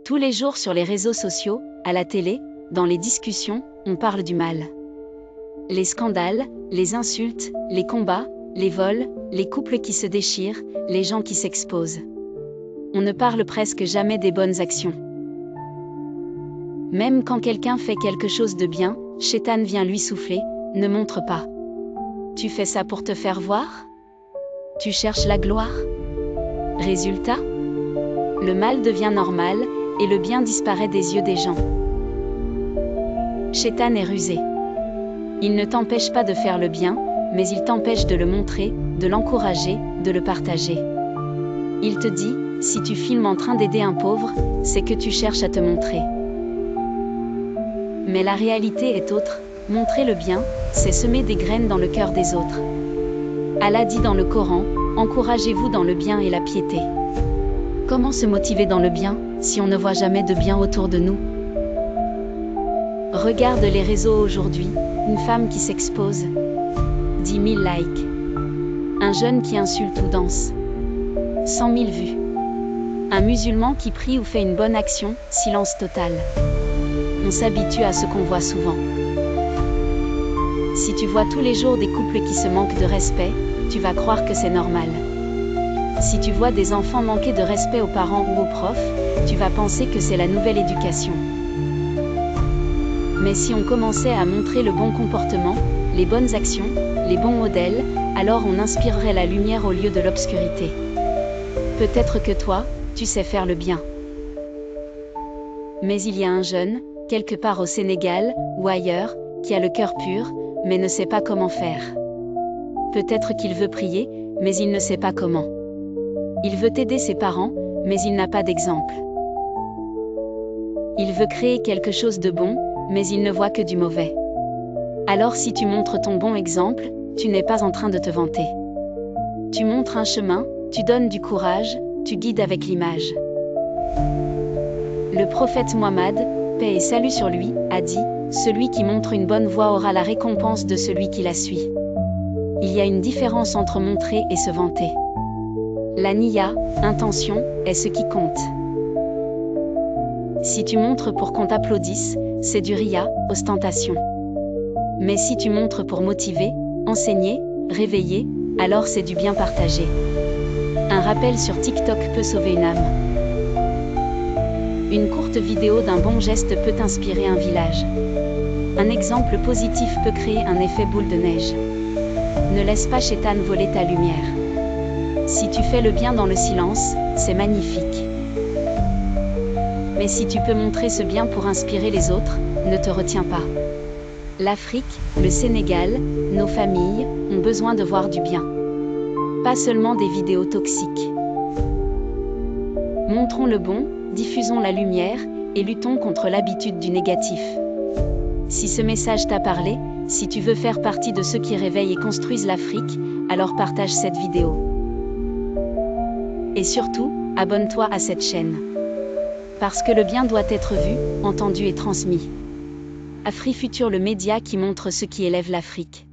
Tous les jours sur les réseaux sociaux, à la télé, dans les discussions, on parle du mal. Les scandales, les insultes, les combats, les vols, les couples qui se déchirent, les gens qui s'exposent. On ne parle presque jamais des bonnes actions. Même quand quelqu'un fait quelque chose de bien, Shaitan vient lui souffler, ne montre pas. Tu fais ça pour te faire voir? Tu cherches la gloire? Résultat? Le mal devient normal, et le bien disparaît des yeux des gens. Shaitan est rusé. Il ne t'empêche pas de faire le bien, mais il t'empêche de le montrer, de l'encourager, de le partager. Il te dit, si tu filmes en train d'aider un pauvre, c'est que tu cherches à te montrer. Mais la réalité est autre, montrer le bien, c'est semer des graines dans le cœur des autres. Allah dit dans le Coran, encouragez-vous dans le bien et la piété. Comment se motiver dans le bien, si on ne voit jamais de bien autour de nous? Regarde les réseaux aujourd'hui, une femme qui s'expose. 10 000 likes. Un jeune qui insulte ou danse. 100 000 vues. Un musulman qui prie ou fait une bonne action, silence total. On s'habitue à ce qu'on voit souvent. Si tu vois tous les jours des couples qui se manquent de respect, tu vas croire que c'est normal. Si tu vois des enfants manquer de respect aux parents ou aux profs, tu vas penser que c'est la nouvelle éducation. Mais si on commençait à montrer le bon comportement, les bonnes actions, les bons modèles, alors on inspirerait la lumière au lieu de l'obscurité. Peut-être que toi, tu sais faire le bien. Mais il y a un jeune, quelque part au Sénégal, ou ailleurs, qui a le cœur pur, mais ne sait pas comment faire. Peut-être qu'il veut prier, mais il ne sait pas comment. Il veut aider ses parents, mais il n'a pas d'exemple. Il veut créer quelque chose de bon, mais il ne voit que du mauvais. Alors si tu montres ton bon exemple, tu n'es pas en train de te vanter. Tu montres un chemin, tu donnes du courage, tu guides avec l'image. Le prophète Mohammed, paix et salut sur lui, a dit, celui qui montre une bonne voie aura la récompense de celui qui la suit. Il y a une différence entre montrer et se vanter. La niya, intention, est ce qui compte. Si tu montres pour qu'on t'applaudisse, c'est du riya, ostentation. Mais si tu montres pour motiver, enseigner, réveiller, alors c'est du bien partagé. Un rappel sur TikTok peut sauver une âme. Une courte vidéo d'un bon geste peut inspirer un village. Un exemple positif peut créer un effet boule de neige. Ne laisse pas Shaitan voler ta lumière. Si tu fais le bien dans le silence, c'est magnifique. Mais si tu peux montrer ce bien pour inspirer les autres, ne te retiens pas. L'Afrique, le Sénégal, nos familles, ont besoin de voir du bien. Pas seulement des vidéos toxiques. Montrons le bon, diffusons la lumière, et luttons contre l'habitude du négatif. Si ce message t'a parlé, si tu veux faire partie de ceux qui réveillent et construisent l'Afrique, alors partage cette vidéo. Et surtout, abonne-toi à cette chaîne. Parce que le bien doit être vu, entendu et transmis. AfriFutur, le média qui montre ce qui élève l'Afrique.